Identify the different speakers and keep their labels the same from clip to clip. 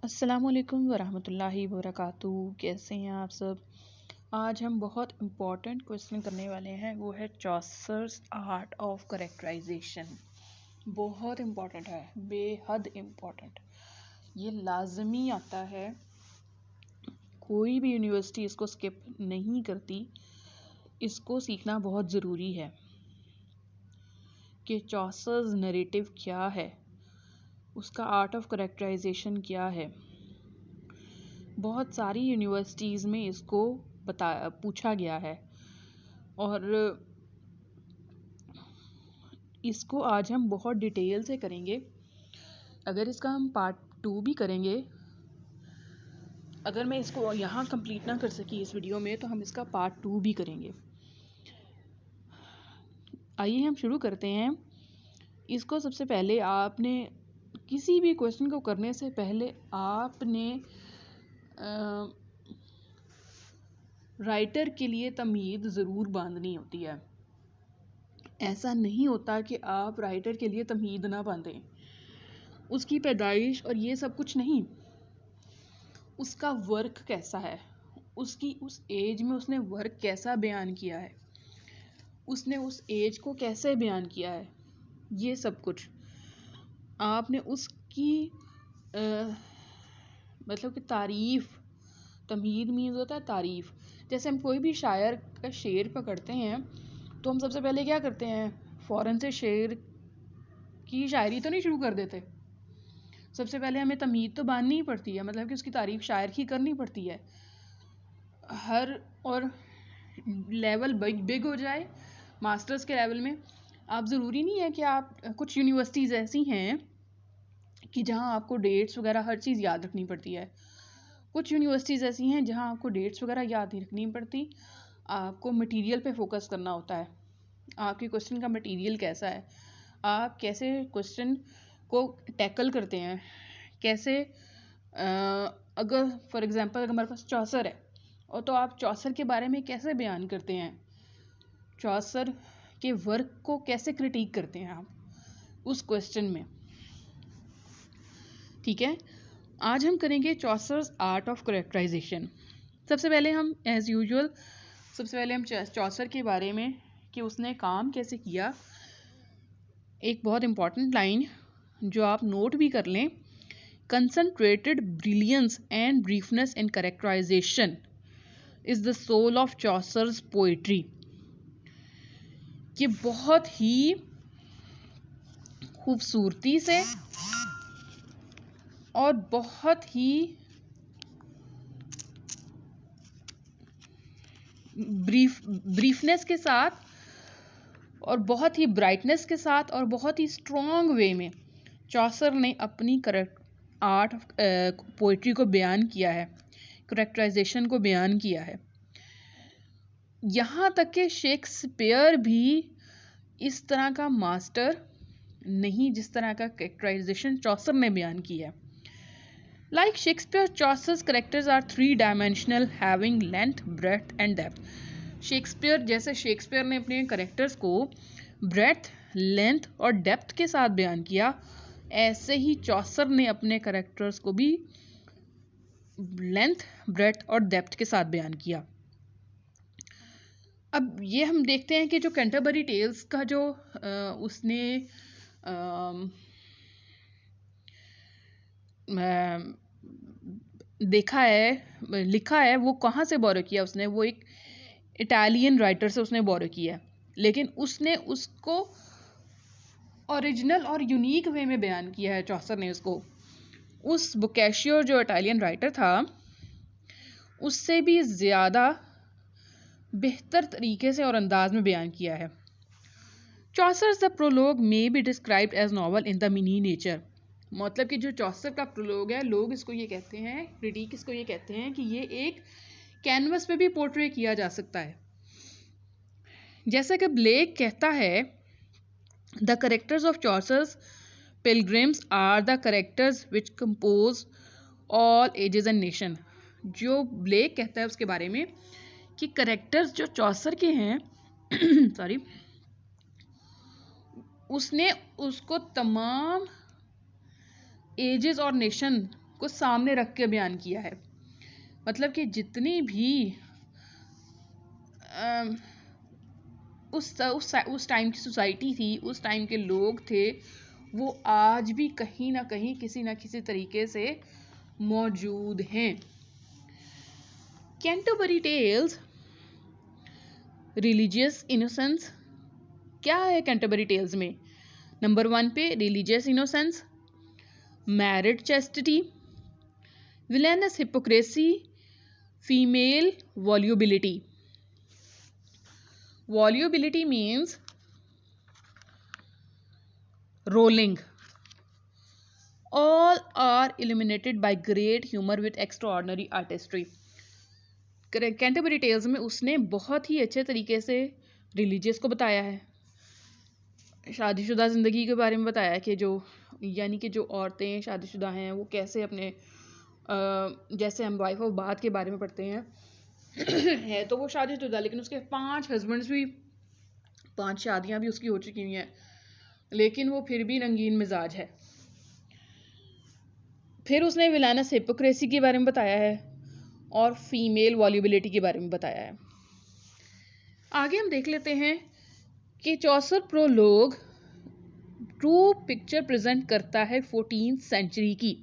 Speaker 1: अस्सलामुअलैकुम वरहमतुल्लाहि वबरकातुहू। कैसे हैं आप सब। आज हम बहुत इम्पोर्टेंट क्वेश्चन करने वाले हैं, वो है चॉसर्स आर्ट ऑफ करेक्टराइजेशन। बहुत इम्पोर्टेंट है, बेहद इम्पोर्टेंट। ये लाजमी आता है, कोई भी यूनिवर्सिटी इसको स्किप नहीं करती। इसको सीखना बहुत ज़रूरी है कि चॉसर्स नरेटिव क्या है, उसका आर्ट ऑफ करेक्टराइजेशन क्या है। बहुत सारी यूनिवर्सिटीज़ में इसको पूछा गया है और इसको आज हम बहुत डिटेल से करेंगे। अगर इसका हम पार्ट 2 भी करेंगे, अगर मैं इसको यहाँ कंप्लीट ना कर सकी इस वीडियो में, तो हम इसका पार्ट 2 भी करेंगे। आइए हम शुरू करते हैं। इसको सबसे पहले आपने किसी भी क्वेश्चन को करने से पहले आपने राइटर के लिए तमीद ज़रूर बांधनी होती है। ऐसा नहीं होता कि आप राइटर के लिए तमीद ना बांधें। उसकी पैदाइश और ये सब कुछ नहीं, उसका वर्क कैसा है, उसकी उस एज में उसने वर्क कैसा बयान किया है, उसने उस एज को कैसे बयान किया है, ये सब कुछ आपने उसकी मतलब कि तारीफ़। तमीद मीन्स होता है तारीफ़। जैसे हम कोई भी शायर का शेर पकड़ते हैं तो हम सबसे पहले क्या करते हैं, फ़ौरन से शेर की शायरी तो नहीं शुरू कर देते। सबसे पहले हमें तमीद तो बांधनी ही पड़ती है, मतलब कि उसकी तारीफ़ शायर की करनी पड़ती है। हर और लेवल बिग हो जाए, मास्टर्स के लेवल में आप ज़रूरी नहीं है कि आप, कुछ यूनिवर्सिटीज़ ऐसी हैं कि जहाँ आपको डेट्स वगैरह हर चीज़ याद रखनी पड़ती है। कुछ यूनिवर्सिटीज़ ऐसी हैं जहाँ आपको डेट्स वगैरह याद नहीं रखनी पड़ती, आपको मटेरियल पे फोकस करना होता है। आपके क्वेश्चन का मटेरियल कैसा है, आप कैसे क्वेश्चन को टैकल करते हैं, कैसे अगर फॉर एग्जांपल अगर हमारे पास चौसर है और तो आप चौसर के बारे में कैसे बयान करते हैं, चौसर के वर्क को कैसे क्रिटिक करते हैं आप उस क्वेश्चन में। ठीक है, आज हम करेंगे चॉसर्स आर्ट ऑफ करेक्टराइजेशन। सबसे पहले हम एज़ यूजुअल चौसर के बारे में कि उसने काम कैसे किया, एक बहुत इम्पॉर्टेंट लाइन जो आप नोट भी कर लें, concentrated brilliance and briefness in characterisation is the soul of Chaucer's poetry. कि बहुत ही खूबसूरती से और बहुत ही ब्रीफनेस के साथ और बहुत ही ब्राइटनेस के साथ और बहुत ही स्ट्रॉन्ग वे में चौसर ने अपनी आर्ट पोइट्री को बयान किया है, करेक्टराइजेशन को बयान किया है। यहाँ तक कि शेक्सपियर भी इस तरह का मास्टर नहीं जिस तरह का करेक्टराइजेशन चौसर ने बयान किया है। Like Shakespeare, Chaucer's characters are three-dimensional, having length, breadth and depth. जैसे शेक्सपियर ने अपने करेक्टर्स को ब्रेथ, लेंथ और डेप्थ के साथ बयान किया, ऐसे ही चौसर ने अपने करेक्टर्स को भी लेंथ, ब्रेथ और डेप्थ के साथ बयान किया। अब ये हम देखते हैं कि जो कैंटरबरी टेल्स का जो उसने देखा है, लिखा है, वो कहाँ से बोरो किया उसने, वो एक इटालियन राइटर से उसने बोरो किया है, लेकिन उसने उसको ओरिजिनल और यूनिक वे में बयान किया है। चौसर ने उसको उस बोकाशियो जो इटालियन राइटर था उससे भी ज़्यादा बेहतर तरीके से और अंदाज में बयान किया है। Chaucer's the prologue may be described as novel in the miniature. मतलब कि जो चौसर का प्रोलोग है, लोग इसको ये कहते हैं, क्रिटिक इसको ये कहते हैं कि ये एक कैनवस पे भी पोर्ट्रे किया जा सकता है। जैसा कि ब्लेक कहता है, the characters of Chaucer's pilgrims are the characters which compose all ages and nation. जो ब्लेक कहता है उसके बारे में कि करेक्टर्स जो चौसर के हैं सॉरी, उसने उसको तमाम एजेस और नेशन को सामने रख के बयान किया है। मतलब कि जितनी भी उस टाइम की सोसाइटी थी, उस टाइम के लोग थे, वो आज भी कहीं ना कहीं किसी ना किसी तरीके से मौजूद हैं। Canterbury Tales, religious innocence. क्या है कैंटरबरी टेल्स में? नंबर 1 पे religious innocence, married chastity, villainous hypocrisy, female volubility. Volubility means rolling. All are illuminated by great humor with extraordinary artistry. Canterbury Tales में उसने बहुत ही अच्छे तरीके से रिलीजियस को बताया है, शादीशुदा ज़िंदगी के बारे में बताया है कि जो यानी कि जो औरतें शादीशुदा हैं वो कैसे अपने जैसे हम वाइफ ऑफ बात के बारे में पढ़ते हैं है तो वो शादीशुदा, लेकिन उसके 5 हस्बैंड्स भी, 5 शादियां भी उसकी हो चुकी हुई हैं, लेकिन वो फिर भी रंगीन मिजाज है। फिर उसने विलानस हिपोक्रेसी के बारे में बताया है और फीमेल वॉल्यूबिलिटी के बारे में बताया है। आगे हम देख लेते हैं कि चौसर प्रोलोग ट्रू पिक्चर प्रेजेंट करता है 14th सेंचुरी की।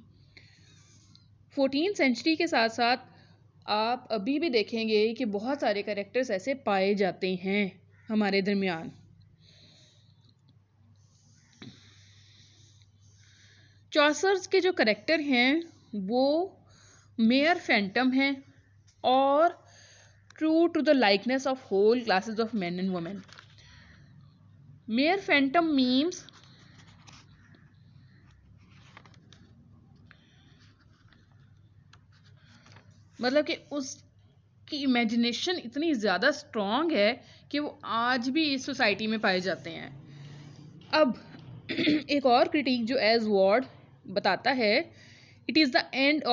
Speaker 1: 14th सेंचुरी के साथ साथ आप अभी भी देखेंगे कि बहुत सारे कैरेक्टर्स ऐसे पाए जाते हैं हमारे दरमियान। चौसर्स के जो कैरेक्टर हैं वो मेयर फैंटम हैं और true to the likeness of whole classes of men and women. Mere phantom means मतलब कि उसकी इमेजिनेशन इतनी ज़्यादा स्ट्रॉन्ग है कि वो आज भी इस सोसाइटी में पाए जाते हैं। अब एक और क्रिटिक जो एज वॉर्ड बताता है, it is the end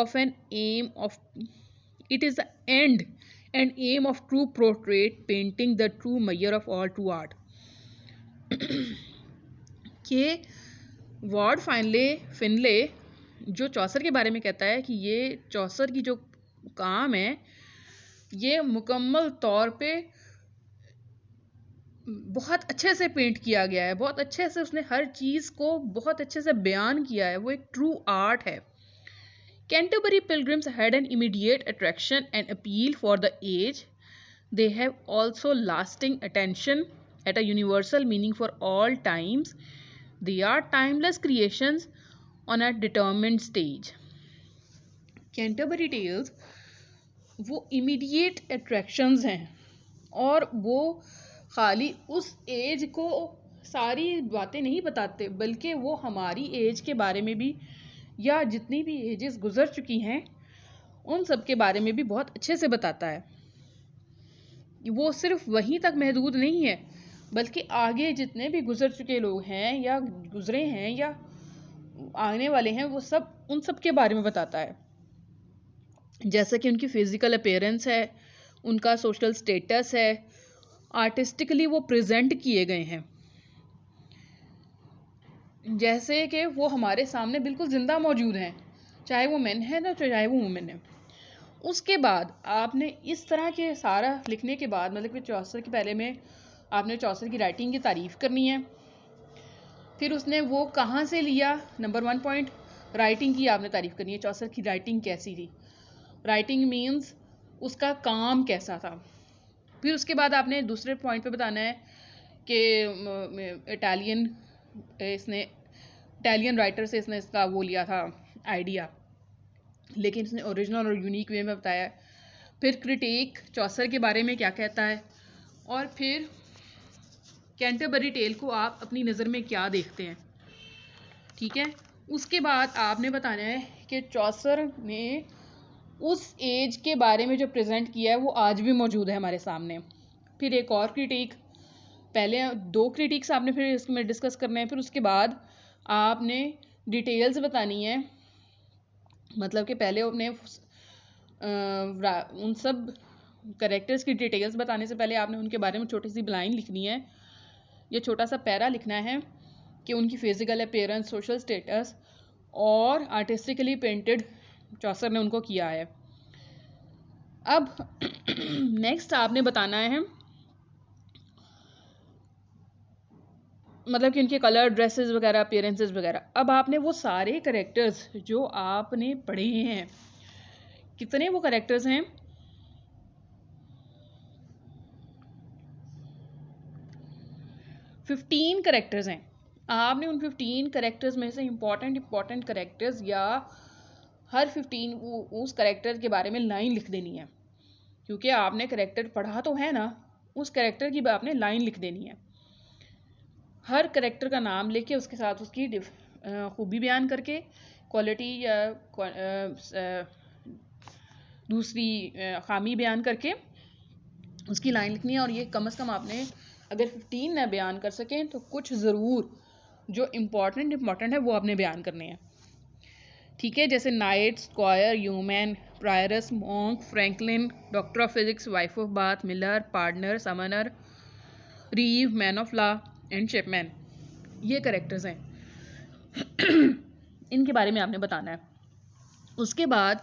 Speaker 1: and aim of true portrait painting the true measure of all true art. कि वॉर्ड फिनले जो चौसर के बारे में कहता है कि ये चौसर की जो काम है ये मुकम्मल तौर पे बहुत अच्छे से पेंट किया गया है, बहुत अच्छे से उसने हर चीज़ को बहुत अच्छे से बयान किया है, वो एक ट्रू आर्ट है। Canterbury pilgrims had an immediate attraction and appeal for the age. They have also lasting attention at a universal meaning for all times. They are timeless creations on a determined stage. Canterbury Tales वो immediate attractions हैं और वो खाली उस as को सारी बातें नहीं बताते, बल्कि वो हमारी एज के बारे में भी या जितनी भी एजेस गुजर चुकी हैं उन सब के बारे में भी बहुत अच्छे से बताता है। वो सिर्फ वहीं तक महदूद नहीं है, बल्कि आगे जितने भी गुजर चुके लोग हैं या गुजरे हैं या आने वाले हैं वो सब उन सब के बारे में बताता है, जैसे कि उनकी फिजिकल अपीयरेंस है, उनका सोशल स्टेटस है, आर्टिस्टिकली वो प्रेजेंट किए गए हैं, जैसे कि वो हमारे सामने बिल्कुल ज़िंदा मौजूद हैं, चाहे वो मेन है ना चाहे वो वुमेन है। उसके बाद आपने इस तरह के सारा लिखने के बाद मतलब कि चौसर के पहले में आपने चौसर की राइटिंग की तारीफ़ करनी है। फिर उसने वो कहाँ से लिया, नंबर 1 पॉइंट राइटिंग की आपने तारीफ़ करनी है, चौसर की राइटिंग कैसी थी, राइटिंग मीन्स उसका काम कैसा था। फिर उसके बाद आपने दूसरे पॉइंट पे बताना है कि इटालियन राइटर से इसने इसका वो लिया था आइडिया, लेकिन इसने ओरिजिनल और यूनिक वे में बताया। फिर क्रिटिक चौसर के बारे में क्या कहता है, और फिर कैंटरबरी टेल को आप अपनी नज़र में क्या देखते हैं, ठीक है। उसके बाद आपने बताना है कि चौसर ने उस एज के बारे में जो प्रेजेंट किया है वो आज भी मौजूद है हमारे सामने। फिर एक और क्रिटिक, पहले 2 क्रिटिक्स आपने फिर इसमें डिस्कस करने हैं, फिर उसके बाद आपने डिटेल्स बतानी है, मतलब कि पहले अपने उन सब कैरेक्टर्स की डिटेल्स बताने से पहले आपने उनके बारे में छोटी सी लाइन लिखनी है या छोटा सा पैरा लिखना है कि उनकी फिजिकल अपीयरेंस, सोशल स्टेटस और आर्टिस्टिकली पेंटेड चौसर ने उनको किया है। अब नेक्स्ट आपने बताना है मतलब कि उनके कलर, ड्रेसेस वगैरह, अपीयरेंसेस वगैरह। अब आपने वो सारे करेक्टर्स जो आपने पढ़े हैं, कितने वो करेक्टर्स हैं, 15 करेक्टर्स हैं। आपने उन 15 करेक्टर्स में से इम्पॉर्टेंट करेक्टर्स या हर 15 उस करेक्टर के बारे में लाइन लिख देनी है, क्योंकि आपने करेक्टर पढ़ा तो है ना, उस करेक्टर की आपने लाइन लिख देनी है। हर करेक्टर का नाम लेके उसके साथ उसकी खूबी बयान करके, क्वालिटी या दूसरी खामी बयान करके उसकी लाइन लिखनी है। और ये कम से कम आपने अगर 15 ना बयान कर सकें तो कुछ ज़रूर जो इम्पॉर्टेंट है वो आपने बयान करने हैं। ठीक है, जैसे knight, squire, human, prioress, monk, franklin, doctor of physics, wife of Bath, miller, pardoner, summoner, reeve, man of law and shipman, ये करेक्टर्स हैं। इनके बारे में आपने बताना है। उसके बाद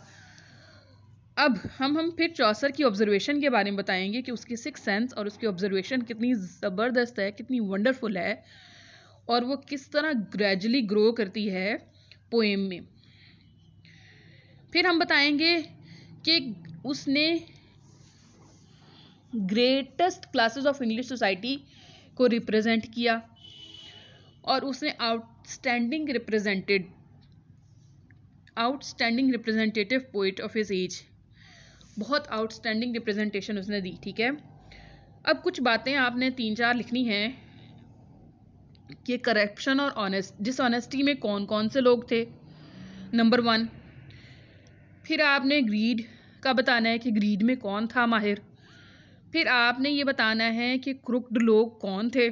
Speaker 1: अब हम फिर चौसर की ऑब्जर्वेशन के बारे में बताएंगे कि उसकी सिक्स सेंस और उसकी ऑब्जर्वेशन कितनी ज़बरदस्त है, कितनी वंडरफुल है, और वो किस तरह ग्रेजुअली ग्रो करती है पोएम में। फिर हम बताएंगे कि उसने greatest classes of English society को रिप्रेजेंट किया और उसने outstanding representative poet of his age, बहुत आउटस्टैंडिंग रिप्रेजेंटेशन उसने दी। ठीक है, अब कुछ बातें आपने 3-4 लिखनी हैं कि करप्शन और डिसऑनेस्टी में कौन कौन से लोग थे, नंबर 1। फिर आपने ग्रीड का बताना है कि ग्रीड में कौन था माहिर। फिर आपने ये बताना है कि क्रुक्ड लोग कौन थे।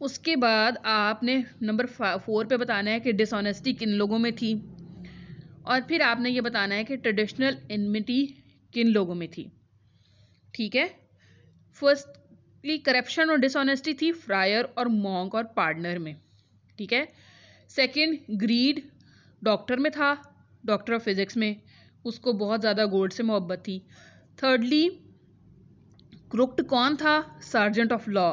Speaker 1: उसके बाद आपने नंबर 4 पे बताना है कि डिसऑनेस्टी किन लोगों में थी। और फिर आपने ये बताना है कि ट्रेडिशनल एनमिटी किन लोगों में थी। ठीक है, फर्स्टली करप्शन और डिसऑनेस्टी थी फ्रायर और मॉन्क और पार्टनर में। ठीक है, सेकंड ग्रीड डॉक्टर में था, डॉक्टर ऑफ फिजिक्स में, उसको बहुत ज़्यादा गोल्ड से मोहब्बत थी। थर्डली क्रुक्ड कौन था, सर्जेंट ऑफ लॉ,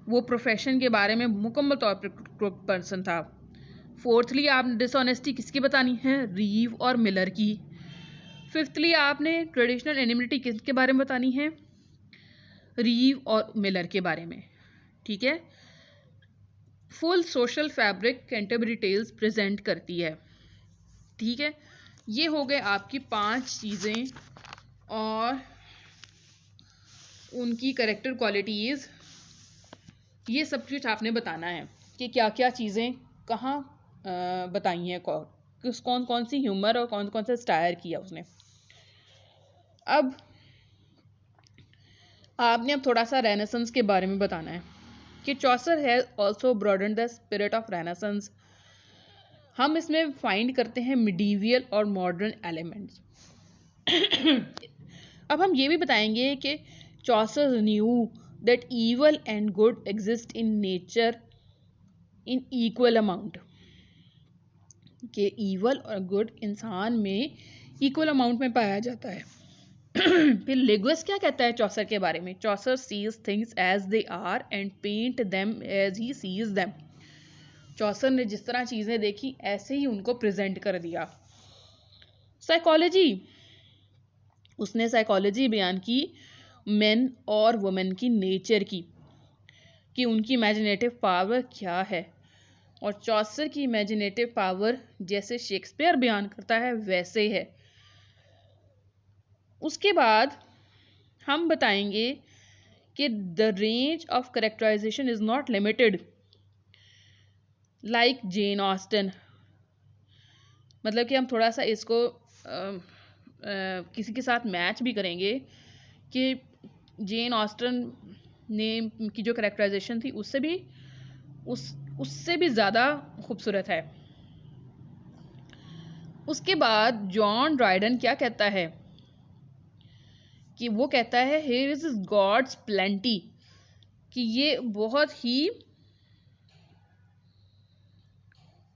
Speaker 1: वो प्रोफेशन के बारे में मुकम्मल तौर पर क्रुक्ड पर्सन था। फोर्थली आपने डिसऑनेस्टी किसकी बतानी है, रीव और मिलर की। फिफ्थली आपने ट्रेडिशनल एनिमिटी किसके बारे में बतानी है, रीव और मिलर के बारे में। ठीक है, full social fabric Canterbury Tales present करती है। ठीक है, ये हो गए आपकी 5 चीज़ें और उनकी करेक्टर क्वालिटीज़। ये सब कुछ आपने बताना है कि क्या क्या चीज़ें कहाँ बताई हैं, कौन कौन सी ह्यूमर और कौन कौन सा स्टायर किया उसने। अब आपने थोड़ा सा रेनेसेंस के बारे में बताना है कि Chaucer has also broaden the spirit of renaissance. हम इसमें फाइंड करते हैं मिडीवियल और मॉडर्न एलिमेंट्स। अब हम ये भी बताएंगे कि Chaucer knew that evil and good exist in nature in equal amount, कि evil और good इंसान में equal amount में पाया जाता है। फिर लिंग्विस्ट क्या कहता है चौसर के बारे में, चौसर sees things as they are and paint them as he sees them। चौसर ने जिस तरह चीज़ें देखी ऐसे ही उनको प्रेजेंट कर दिया। साइकोलॉजी, उसने साइकोलॉजी बयान की मेन और वुमेन की नेचर की, कि उनकी इमेजिनेटिव पावर क्या है। और चौसर की इमेजिनेटिव पावर जैसे शेक्सपियर बयान करता है वैसे है। उसके बाद हम बताएंगे कि the range of characterisation is not limited like Jane Austen. मतलब कि हम थोड़ा सा इसको किसी के साथ मैच भी करेंगे कि जेन ऑस्टन ने की जो करेक्टराइजेशन थी उससे भी ज़्यादा खूबसूरत है। उसके बाद जॉन ड्राइडन क्या कहता है कि वो कहता है हियर इज गॉड्स प्लेंटी, कि ये बहुत ही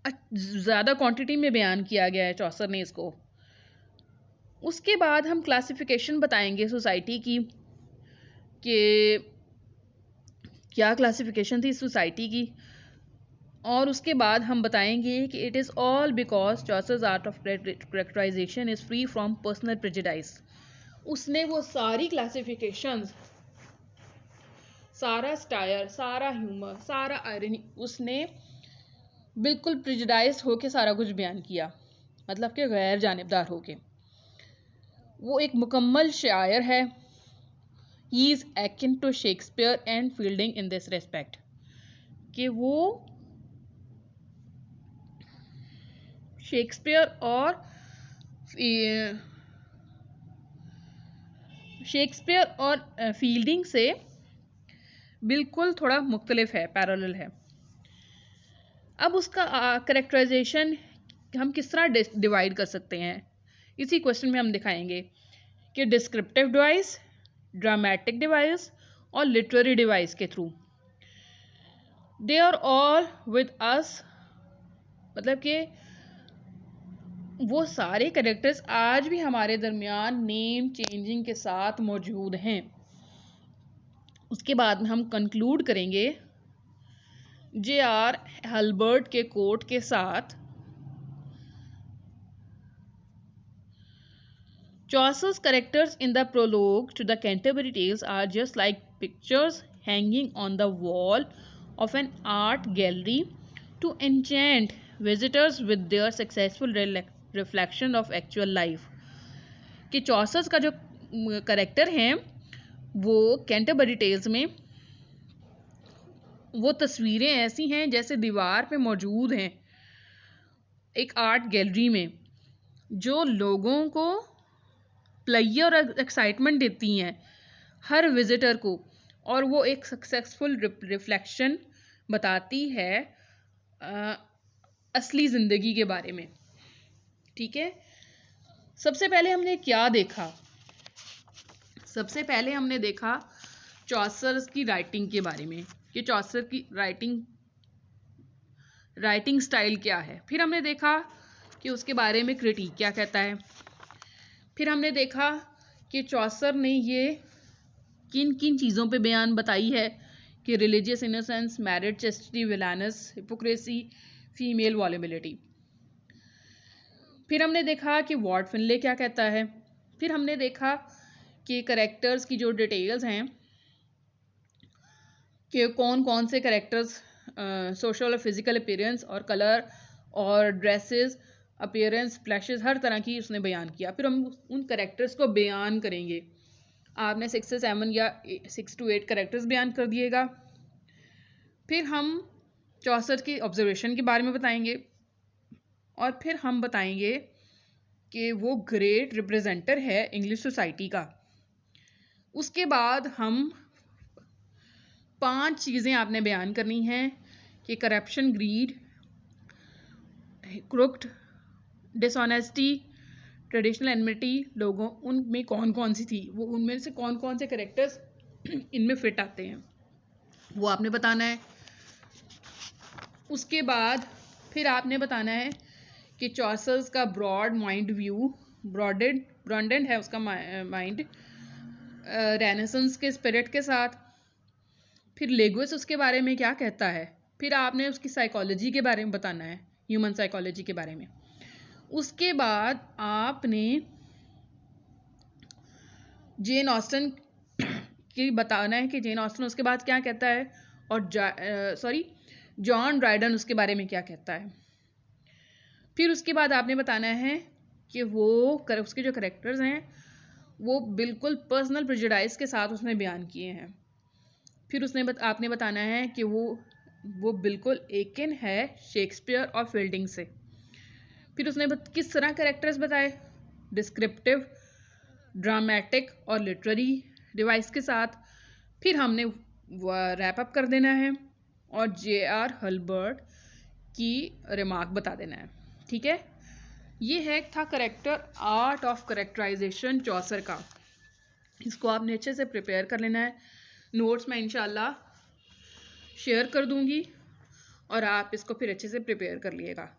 Speaker 1: ज़्यादा क्वांटिटी में बयान किया गया है चौसर ने इसको। उसके बाद हम क्लासिफिकेशन बताएंगे सोसाइटी की, कि क्या क्लासिफिकेशन थी सोसाइटी की, और उसके बाद हम बताएंगे कि it is all because Chaucer's art of characterisation is free from personal prejudice. उसने वो सारी क्लासिफिकेशंस, सारा स्टायर, सारा ह्यूमर, सारा आयरनी, उसने बिल्कुल प्रेजुडाइज्ड होके सारा कुछ बयान किया, मतलब कि गैर जानिबदार होके। वो एक मुकम्मल शायर है। He is akin to Shakespeare and Fielding in this respect, कि वो शेक्सपियर और फील्डिंग से बिल्कुल थोड़ा मुख्तलिफ है, पैरेलल है। अब उसका करेक्टराइजेशन हम किस तरह डिवाइड कर सकते हैं, इसी क्वेश्चन में हम दिखाएंगे कि डिस्क्रिप्टिव डिवाइस, ड्रामेटिक डिवाइस और लिटरेरी डिवाइस के through. They are all with us, मतलब कि वो सारे कैरेक्टर्स आज भी हमारे दरमियान नेम चेंजिंग के साथ मौजूद हैं। उसके बाद में हम कंक्लूड करेंगे J.R. हल्बर्ट के कोट के साथ। Chaucer's characters in the prologue to the Canterbury Tales are just like pictures hanging on the wall of an art gallery to enchant visitors with their successful reflection of actual life। कि चॉसर्स का जो character हैं वो Canterbury Tales में वो तस्वीरें ऐसी हैं जैसे दीवार पे मौजूद हैं एक आर्ट गैलरी में, जो लोगों को प्लेजर और एक्साइटमेंट देती हैं हर विजिटर को, और वो एक सक्सेसफुल रिफ्लेक्शन बताती है असली ज़िंदगी के बारे में। ठीक है, सबसे पहले हमने क्या देखा? सबसे पहले हमने देखा चॉसर की राइटिंग के बारे में, कि चॉसर की राइटिंग स्टाइल क्या है। फिर हमने देखा कि उसके बारे में क्रिटिक क्या कहता है। फिर हमने देखा कि चॉसर ने ये किन किन चीज़ों पे बयान बताई है, कि religious innocence, married, chastity, villainous, hypocrisy, female volubility. फिर हमने देखा कि वॉर्ड फिनले क्या कहता है। फिर हमने देखा कि करेक्टर्स की जो डिटेल्स हैं, कि कौन कौन से करेक्टर्स सोशल और फिजिकल अपीयरेंस और कलर और ड्रेसेस, अपीयरेंस, फ्लैशेस, हर तरह की उसने बयान किया। फिर हम उन करेक्टर्स को बयान करेंगे। आपने 6 से 7 या 6 to 8 करेक्टर्स बयान कर दिएगा। फिर हम चौसर की ऑब्जर्वेशन के बारे में बताएंगे, और फिर हम बताएंगे कि वो ग्रेट रिप्रेजेंटर है इंग्लिश सोसाइटी का। उसके बाद हम 5 चीज़ें आपने बयान करनी हैं, कि corruption, greed, crooked, dishonesty, traditional enmity, लोगों उनमें कौन कौन सी थी, वो उनमें से कौन कौन से करेक्टर्स इनमें फिट आते हैं, वो आपने बताना है। उसके बाद फिर आपने बताना है कि चॉसर्स का ब्रॉड माइंड व्यू, ब्रॉडेंड है उसका माइंड रेनेसेंस के स्पिरिट के साथ। फिर लेगुइस उसके बारे में क्या कहता है। फिर आपने उसकी साइकोलॉजी के बारे में बताना है, ह्यूमन साइकोलॉजी के बारे में। उसके बाद आपने जेन ऑस्टन की बताना है कि जेन ऑस्टन उसके बाद क्या कहता है, और जॉन ड्राइडन उसके बारे में क्या कहता है। फिर उसके बाद आपने बताना है कि वो उसके जो करेक्टर्स हैं वो बिल्कुल पर्सनल प्रेजुडाइज के साथ उसने बयान किए हैं। फिर आपने बताना है कि वो बिल्कुल एकिन है शेक्सपियर और फील्डिंग से। फिर उसने किस तरह करेक्टर्स बताए, डिस्क्रिप्टिव, ड्रामेटिक और लिटरेरी डिवाइस के साथ। फिर हमने रैप अप कर देना है और J.R. हल्बर्ट की रिमार्क बता देना है। ठीक है, ये था करेक्टर आर्ट ऑफ करेक्टराइजेशन चौसर का। इसको आपने अच्छे से प्रिपेयर कर लेना है। नोट्स मैं इंशाल्लाह शेयर कर दूंगी और आप इसको फिर अच्छे से प्रिपेयर कर लिएगा।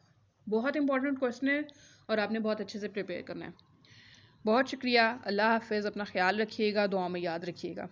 Speaker 1: बहुत इंपॉर्टेंट क्वेश्चन है और आपने बहुत अच्छे से प्रिपेयर करना है। बहुत शुक्रिया, अल्लाह हाफ़िज़, अपना ख्याल रखिएगा, दुआ में याद रखिएगा।